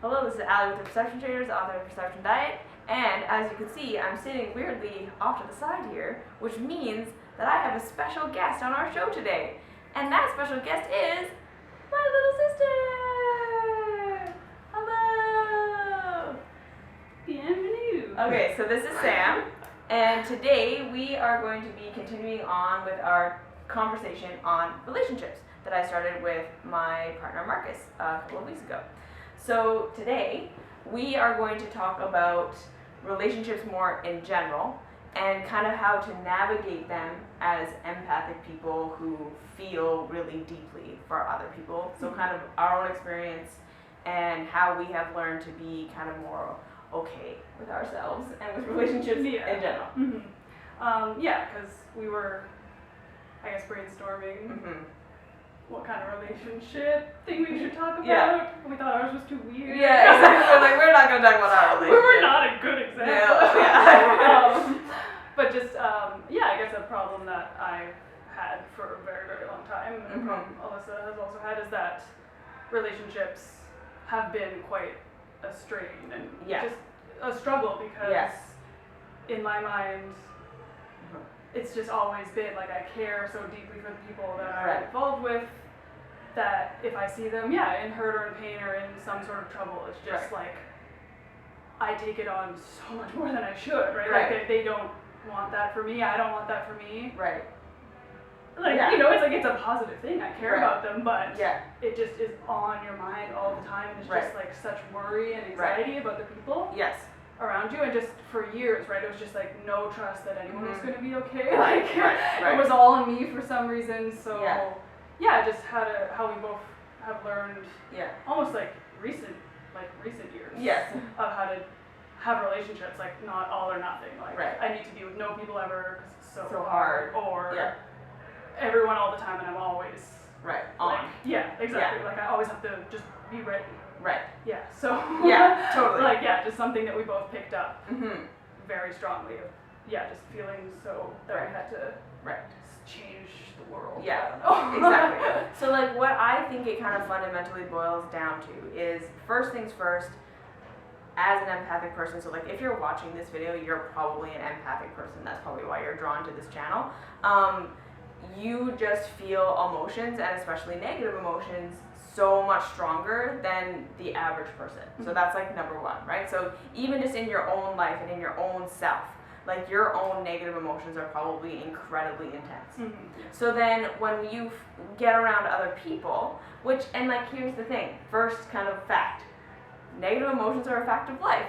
Hello, this is Allie with the Perception Traders, author of Perception Diet, and as you can see, I'm sitting weirdly off to the side here, which means that I have a special guest on our show today. And that special guest is my little sister! Hello! Bienvenue! Okay, so this is Sam, and today we are going to be continuing on with our conversation on relationships that I started with my partner Marcus a couple of weeks ago. So today we are going to talk about relationships more in general and kind of how to navigate them as empathic people who feel really deeply for other people. So kind of our own experience and how we have learned to be kind of more okay with ourselves and with relationships in general. Mm-hmm. Because we were, I guess, brainstorming what kind of relationship thing we should talk about. Yeah. We thought ours was too weird. Yeah, exactly. We're not going to talk about our We relationship. were not a good example. No, yeah. But just, I guess a problem that I've had for a very, very long time, and a problem Alyssa has also had, is that relationships have been quite a strain and just a struggle because in my mind, it's just always been like I care so deeply for the people that I'm involved with that if I see them, in hurt or in pain or in some sort of trouble, it's just like I take it on so much more than I should, right? Like they don't want that for me, I don't want that for me. Right. Like, it's like it's a positive thing. I care about them, but it just is on your mind all the time. And it's just like such worry and anxiety about the people around you. And just for years, it was just like no trust that anyone was going to be okay. Like it was all on me for some reason. So just how we both have learned almost like recent years of how to have relationships, like not all or nothing. Like I need to be with no people ever because it's so hard, or everyone all the time and I'm always on. Exactly. Like I always have to just be ready. Yeah. So totally. Like just something that we both picked up very strongly of just feeling so that we had to change the world. Yeah. Exactly. So like what I think it kind of fundamentally boils down to is first things first, as an empathic person, so like if you're watching this video, you're probably an empathic person. That's probably why you're drawn to this channel. You just feel emotions, and especially negative emotions, so much stronger than the average person. So that's like number one, right? So even just in your own life and in your own self, like your own negative emotions are probably incredibly intense. So then when you get around other people, and like here's the thing, first kind of fact, negative emotions are a fact of life.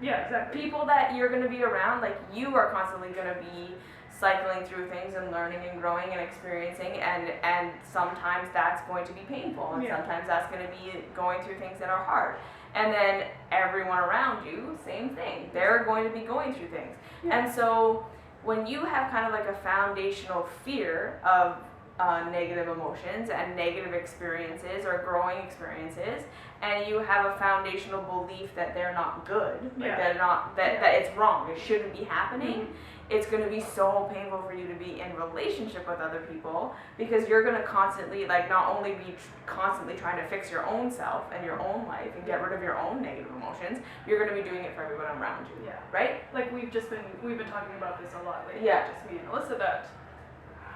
Yeah, exactly. People that you're going to be around, like you are constantly going to be cycling through things and learning and growing and experiencing, and sometimes that's going to be painful, and sometimes that's going to be going through things that are hard. And then everyone around you, same thing. They're going to be going through things. And so when you have kind of like a foundational fear of negative emotions and negative experiences or growing experiences, and you have a foundational belief that they're not good, like they're not, that it's wrong, it shouldn't be happening, it's going to be so painful for you to be in relationship with other people, because you're going to constantly, like, not only be constantly trying to fix your own self and your own life and get rid of your own negative emotions, you're going to be doing it for everyone around you, right? Like we've been talking about this a lot lately, just me and Alyssa, that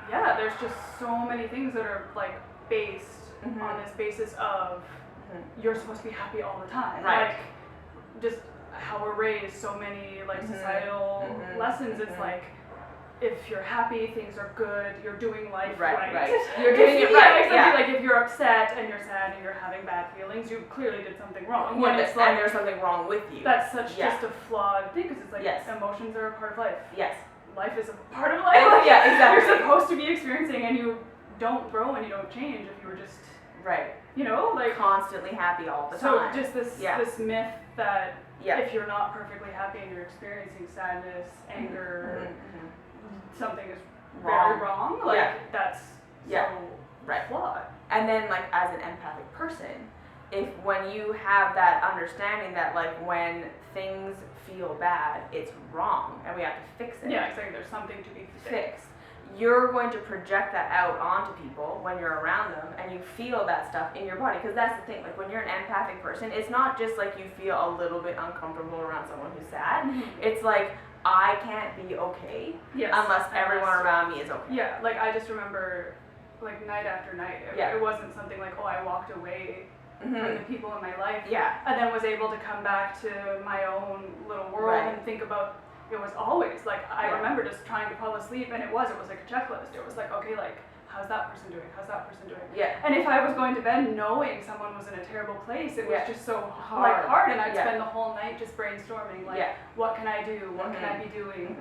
there's just so many things that are like based on this basis of you're supposed to be happy all the time, like just how we're raised, so many like societal lessons. It's like if you're happy, things are good, you're doing life right. You're doing it right. Like if you're upset and you're sad and you're having bad feelings, you clearly did something wrong. When it's like, and there's something wrong with you. That's such just a flawed thing, because it's like emotions are a part of life. Life is a part of life. Exactly. You're supposed to be experiencing, and you don't grow and you don't change if you were just like constantly happy all the time. So just this myth that if you're not perfectly happy and you're experiencing sadness, anger, something is very wrong. Like that's so flawed. And then like as an empathic person, when you have that understanding that like when things feel bad, it's wrong and we have to fix it. Yeah, exactly. There's something to be fixed. you're going to project that out onto people when you're around them, and you feel that stuff in your body. Because that's the thing, like when you're an empathic person, it's not just like you feel a little bit uncomfortable around someone who's sad. It's like, I can't be okay unless everyone around me is okay. Yeah, like I just remember, like night after night, it wasn't something like, oh, I walked away from the people in my life, and then was able to come back to my own little world and think about. It was always like, I remember just trying to fall asleep, and it was like a checklist. It was like, okay, like, how's that person doing? How's that person doing? Yeah. And if I was going to bed knowing someone was in a terrible place, it was just so hard, and I'd spend the whole night just brainstorming, like, what can I do? What can I be doing?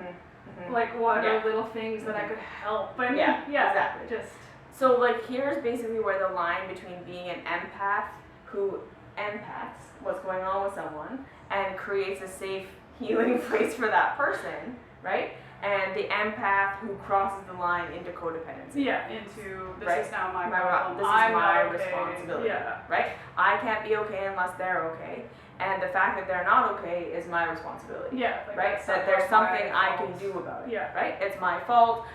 Like, what are little things that I could help? And exactly. Just. So, like, here's basically where the line between being an empath who empaths what's going on with someone and creates a safe healing place for that person, right? And the empath who crosses the line into codependency. Yeah, into this is now my problem. This is my responsibility, right? I can't be okay unless they're okay. And the fact that they're not okay is my responsibility. Yeah. Like right? That there's something I can do about it. Yeah. Right? It's my fault,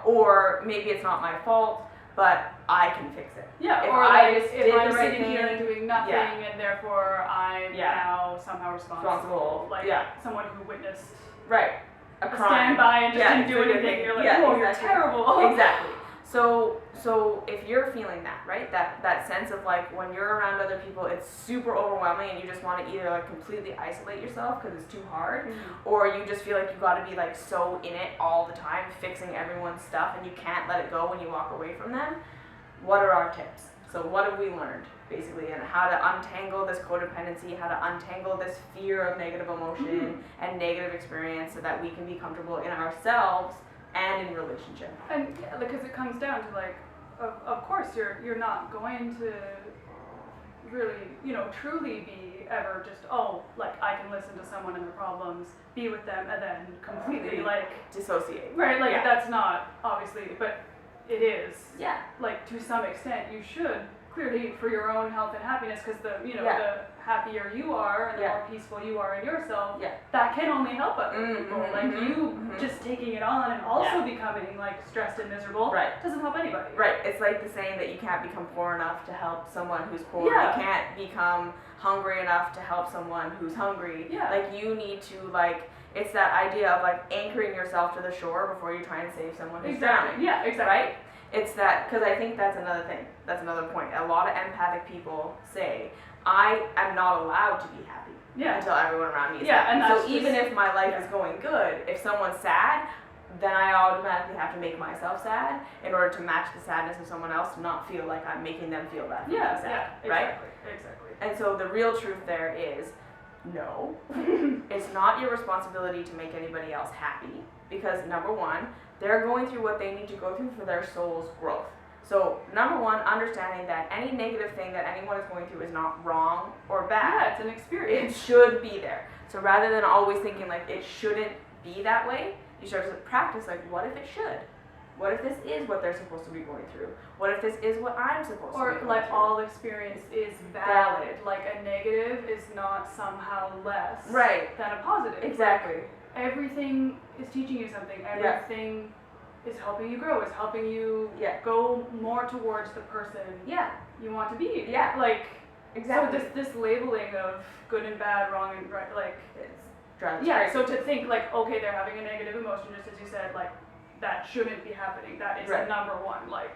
or maybe it's not my fault, but I can fix it. Yeah, if or I like, just if did I'm the right sitting here and doing nothing, and therefore I'm now somehow responsible. Like someone who witnessed a crime. Stand by and just didn't do anything. You're like, oh, you're terrible. Exactly. So if you're feeling that, right, that sense of like when you're around other people, it's super overwhelming and you just want to either like completely isolate yourself because it's too hard, or you just feel like you got to be like so in it all the time, fixing everyone's stuff, and you can't let it go when you walk away from them. What are our tips? So what have we learned, basically, and how to untangle this codependency, how to untangle this fear of negative emotion and negative experience so that we can be comfortable in ourselves and in relationship. And because it comes down to like, of course you're not going to really, truly be ever just, like I can listen to someone and their problems, be with them, and then completely like dissociate. Right, like that's not obviously, but it is. Yeah. Like to some extent, you should clearly for your own health and happiness, because the the happier you are and the more peaceful you are in yourself, that can only help other people. Like you just taking it on and also becoming like stressed and miserable doesn't help anybody. Right. It's like the saying that you can't become poor enough to help someone who's poor. You can't become hungry enough to help someone who's hungry. Like you need to like. It's that idea of like anchoring yourself to the shore before you try and save someone who's drowning. Yeah, exactly. Right? It's that, because I think that's another thing. That's another point. A lot of empathic people say, I am not allowed to be happy until everyone around me is happy. And so even if my life is going good, if someone's sad, then I automatically have to make myself sad in order to match the sadness of someone else to not feel like I'm making them feel bad for being sad. Right? Exactly. And so the real truth there is, no, it's not your responsibility to make anybody else happy, because number one, they're going through what they need to go through for their soul's growth. So number one, understanding that any negative thing that anyone is going through is not wrong or bad. Yeah, it's an experience. It should be there. So rather than always thinking like it shouldn't be that way, you start to practice like, what if it should? What if this is what they're supposed to be going through? What if this is what I'm supposed to be going through? Or like all experience is valid. Like a negative is not somehow less than a positive. Exactly. Like, everything is teaching you something. Everything is helping you grow. Is helping you go more towards the person you want to be. Yeah. Like exactly. So this labeling of good and bad, wrong and right, like it's crazy. So to think like, okay, they're having a negative emotion, just as you said, like that shouldn't be happening. That is number one. Like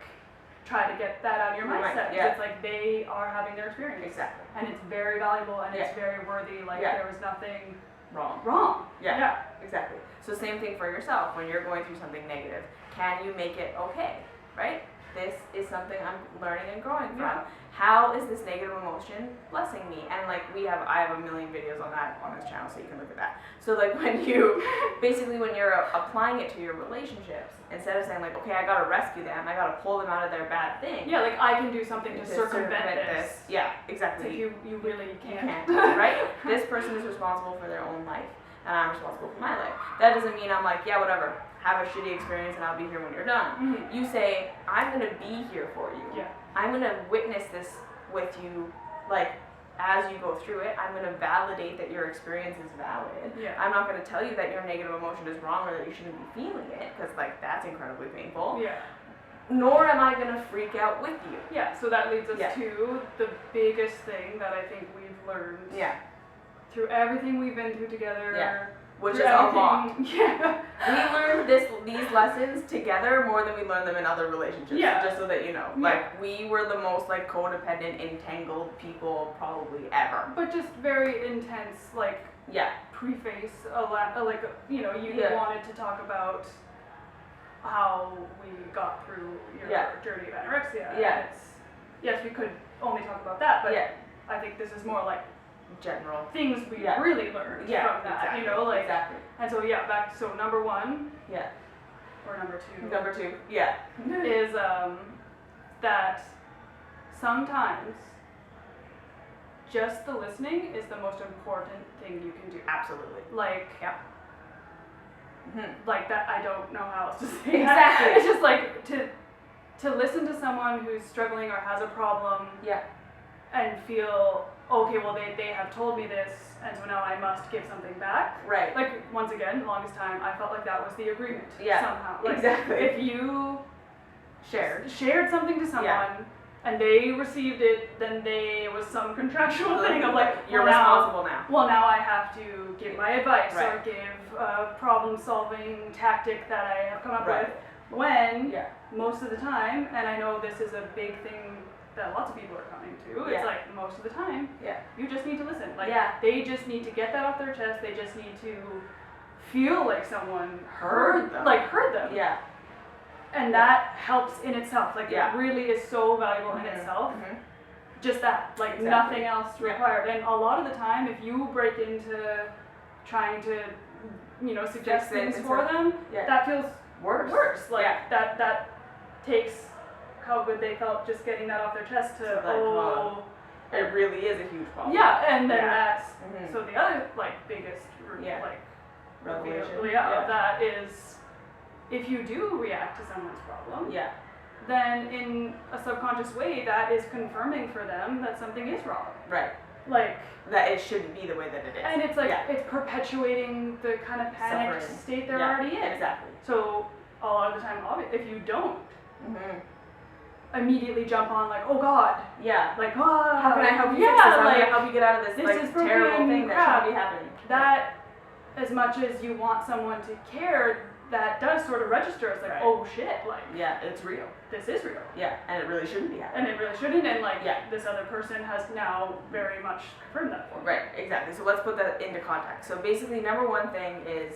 try to get that out of your mindset. It's like they are having their experience. Exactly. And it's very valuable and it's very worthy. Like there was nothing wrong. Yeah. Exactly. So same thing for yourself when you're going through something negative. Can you make it okay? Right? This is something I'm learning and growing from. How is this negative emotion blessing me? And like I have a million videos on that on this channel, so you can look at that. So like when you're applying it to your relationships, instead of saying like, okay, I gotta rescue them, I gotta pull them out of their bad thing. Yeah, like I can do something to circumvent this. Yeah, exactly. Like you really can't. Right? This person is responsible for their own life, and I'm responsible for my life. That doesn't mean I'm like, yeah, whatever, have a shitty experience and I'll be here when you're done. You say, I'm gonna be here for you. Yeah. I'm gonna witness this with you, like as you go through it, I'm going to validate that your experience is valid. Yeah. I'm not going to tell you that your negative emotion is wrong or that you shouldn't be feeling it, because like that's incredibly painful. Yeah. Nor am I going to freak out with you. Yeah, so that leads us to the biggest thing that I think we've learned. Yeah. Through everything we've been through together. Yeah. Which is a lot. Yeah. We learned these lessons together more than we learned them in other relationships. Yeah. Just so that you know. Yeah. Like, we were the most, like, codependent, entangled people probably ever. But just very intense, like, preface, like, you know, you wanted to talk about how we got through your journey of anorexia. Yeah. Yes, we could only talk about that, but I think this is more like general things we really learned from that, exactly. you know, like, exactly. And so so number one, or number two, is that sometimes just the listening is the most important thing you can do. Absolutely. Like, like that, I don't know how else to say exactly. that. It's just like to listen to someone who's struggling or has a problem, and feel, okay, well they have told me this, and so now I must give something back. Right. Like, once again, the longest time I felt like that was the agreement. Yeah. Somehow. Like, exactly. If you shared something to someone and they received it, then it was some contractual thing of like, you're responsible now. Well, now I have to give my advice right. or give a problem-solving tactic that I have come up right. with. When most of the time, and I know this is a big thing that lots of people are coming to, it's like most of the time, you just need to listen. Like, they just need to get that off their chest. They just need to feel like someone heard them. Yeah. And that helps in itself. Like, it really is so valuable in itself. Mm-hmm. Just that, like, nothing else required. And a lot of the time, if you break into trying to, you know, suggest things for them, that feels worse. Like, that takes how good they felt just getting that off their chest to, it really is a huge problem. Yeah, and then that's, so the other, like, biggest, like, revelation of that is, if you do react to someone's problem, then in a subconscious way, that is confirming for them that something is wrong. Right. Like, that it shouldn't be the way that it is. And it's like, it's perpetuating the kind of panicked state they're already in. Exactly. So, a lot of the time, if you don't immediately jump on, like, oh God. Yeah. Like, oh. How can I help you fix this? How can I help you get out of this is terrible thing that shouldn't be happening? That, as much as you want someone to care, that does sort of register as like, oh shit, like. Yeah, it's real. This is real. Yeah, and it really shouldn't be happening. And it really shouldn't, and like, this other person has now very much confirmed that for me. Right, exactly. So let's put that into context. So basically, number one thing is,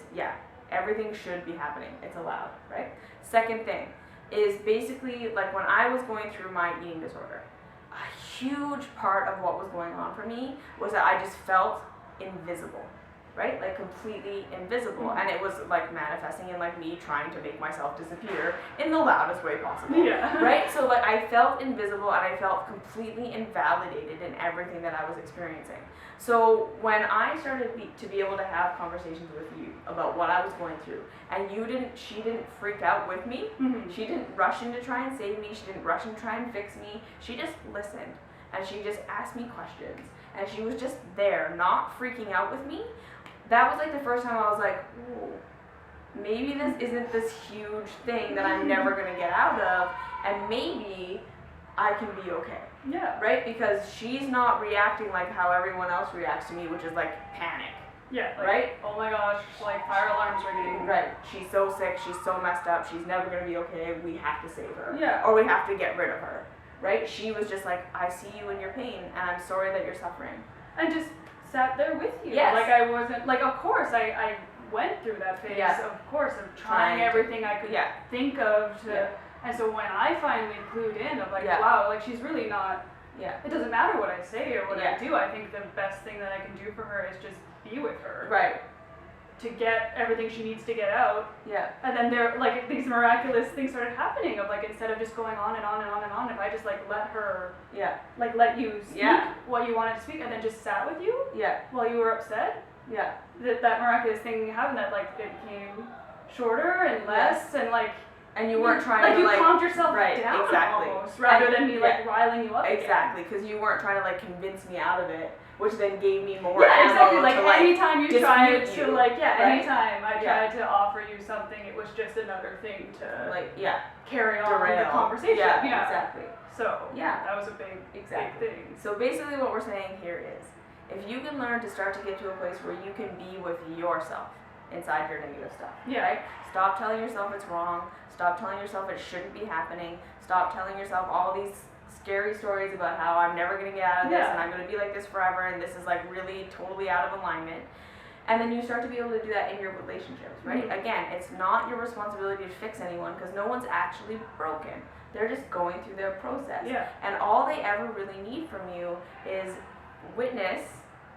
everything should be happening. It's allowed, right? Second thing is basically, like, when I was going through my eating disorder, a huge part of what was going on for me was that I just felt invisible. Right? Like, completely invisible. And it was, like, manifesting in, like, me trying to make myself disappear in the loudest way possible. Yeah. Right? So, like, I felt invisible and I felt completely invalidated in everything that I was experiencing. So, when I started to be able to have conversations with you about what I was going through, and she didn't freak out with me, she didn't rush in to try and save me, she didn't rush in to try and fix me, she just listened. And she just asked me questions. And she was just there, not freaking out with me. That was like the first time I was like, ooh, maybe this isn't this huge thing that I'm never going to get out of, and maybe I can be okay. Yeah. Right? Because she's not reacting like how everyone else reacts to me, which is like panic. Yeah. Like, right? Oh my gosh, like fire alarms ringing. Right. She's so sick, she's so messed up, she's never going to be okay, we have to save her. Yeah. Or we have to get rid of her. Right? She was just like, I see you in your pain, and I'm sorry that you're suffering. And just sat there with you. Yes. Like, I wasn't, like, of course, I went through that phase, of course, of trying everything I could think of to, and so when I finally clued in of like, wow, like, she's really not, it doesn't matter what I say or what I do, I think the best thing that I can do for her is just be with her. Right. To get everything she needs to get out. Yeah. And then there, like, these miraculous things started happening of, like, instead of just going on and on and on and on, if I just, like, let her, like, let you speak what you wanted to speak, and then just sat with you while you were upset, that miraculous thing happened, that, like, it became shorter and less, and, like, And you weren't trying to you calmed yourself down exactly. almost, rather than me riling you up. Exactly, because you weren't trying to convince me out of it, which then gave me more. Yeah, exactly. Anytime you tried to anytime I tried to offer you something, it was just another thing to carry on the conversation. Yeah, exactly. So that was a big thing. So basically, what we're saying here is, if you can learn to start to get to a place where you can be with yourself inside your negative stuff, right? Stop telling yourself it's wrong. Stop telling yourself it shouldn't be happening. Stop telling yourself all these scary stories about how I'm never going to get out of this and I'm going to be like this forever and this is really totally out of alignment. And then you start to be able to do that in your relationships, right? Mm-hmm. Again, it's not your responsibility to fix anyone because no one's actually broken. They're just going through their process. Yeah. And all they ever really need from you is witness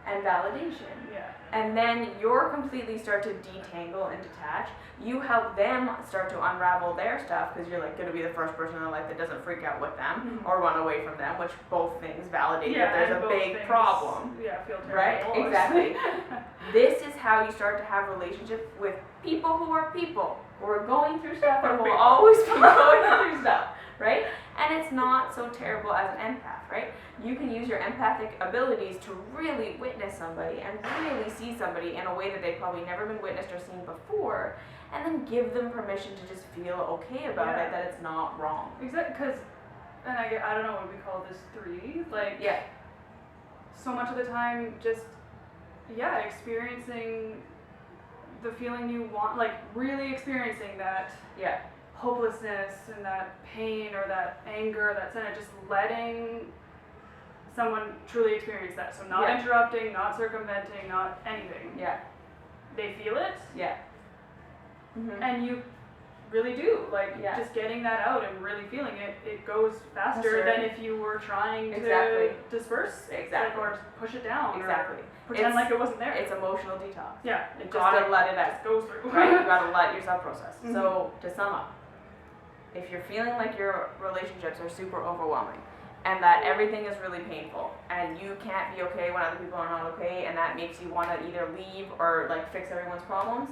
and validation. Yeah. And then you're completely start to detangle and detach. You help them start to unravel their stuff because you're going to be the first person in their life that doesn't freak out with them or run away from them, which both things validate that there's a big problem. Yeah, feel terrible. Right? Exactly. This is how you start to have relationships with people who are going through stuff and will always be going through stuff, right? And it's not so terrible as an empath, right? You can use your empathic abilities to really witness somebody and really see somebody in a way that they've probably never been witnessed or seen before, and then give them permission to just feel okay about it, that it's not wrong. Exactly, because, and I don't know what we call this 3, so much of the time just, experiencing the feeling you want, really experiencing that hopelessness and that pain or that anger that's in it, just letting someone truly experience that. So not interrupting, not circumventing, not anything. Yeah. They feel it. Yeah. Mm-hmm. And you really do. Just getting that out and really feeling it, it goes faster than if you were trying to disperse or push it down. Exactly. Or pretend like it wasn't there. It's emotional detox. Yeah. You gotta let it out. Goes through. Right? You gotta let yourself process. Mm-hmm. So to sum up, if you're feeling like your relationships are super overwhelming and that everything is really painful and you can't be okay when other people are not okay and that makes you want to either leave or fix everyone's problems,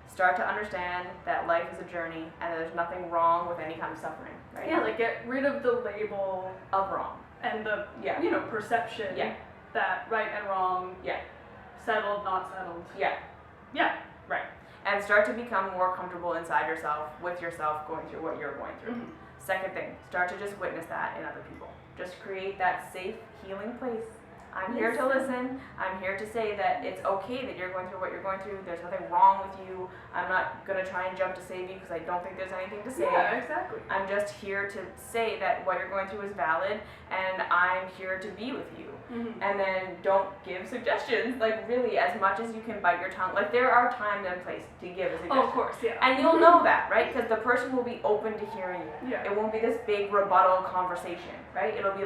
start to understand that life is a journey and there's nothing wrong with any kind of suffering, right? Yeah, get rid of the label of wrong and the perception that right and wrong, settled, not settled. Yeah. Right. And start to become more comfortable inside yourself, with yourself, going through what you're going through. Mm-hmm. Second thing, start to just witness that in other people. Just create that safe, healing place. I'm here to listen. I'm here to say that it's okay that you're going through what you're going through. There's nothing wrong with you. I'm not going to try and jump to save you because I don't think there's anything to save. Yeah, exactly. I'm just here to say that what you're going through is valid and I'm here to be with you. Mm-hmm. And then don't give suggestions, really, as much as you can bite your tongue. There are times and place to give a suggestion. Oh, of course, yeah. And you'll know that, right? Because the person will be open to hearing you. Yeah. It won't be this big rebuttal conversation, right? It'll be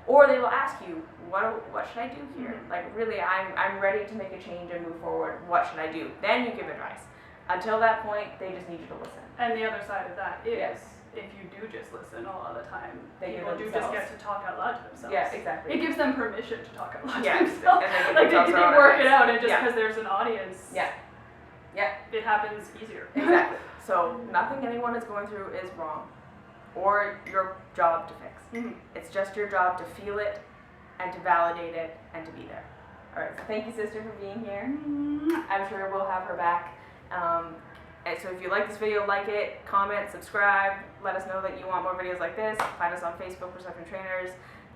or they will ask you, what should I do here? Mm-hmm. Really, I'm ready to make a change and move forward. What should I do? Then you give advice. Until that point, they just need you to listen. And the other side of that is, if you do just listen a lot of the time, people do just get to talk out loud to themselves. Yeah, exactly. It gives them permission to talk out loud to themselves. And they work it out, and just because there's an audience, it happens easier. Exactly. So nothing anyone is going through is wrong, or your job to fix. Mm-hmm. It's just your job to feel it, and to validate it, and to be there. All right. So thank you, sister, for being here. Mm-hmm. I'm sure we'll have her back. And so if you like this video, like it, comment, subscribe, let us know that you want more videos like this. Find us on Facebook, Perception Trainers,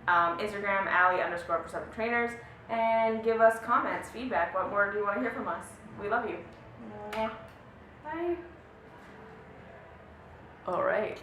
Instagram, ally_Perception Trainers, and give us comments, feedback. What more do you want to hear from us? We love you. Bye. All right.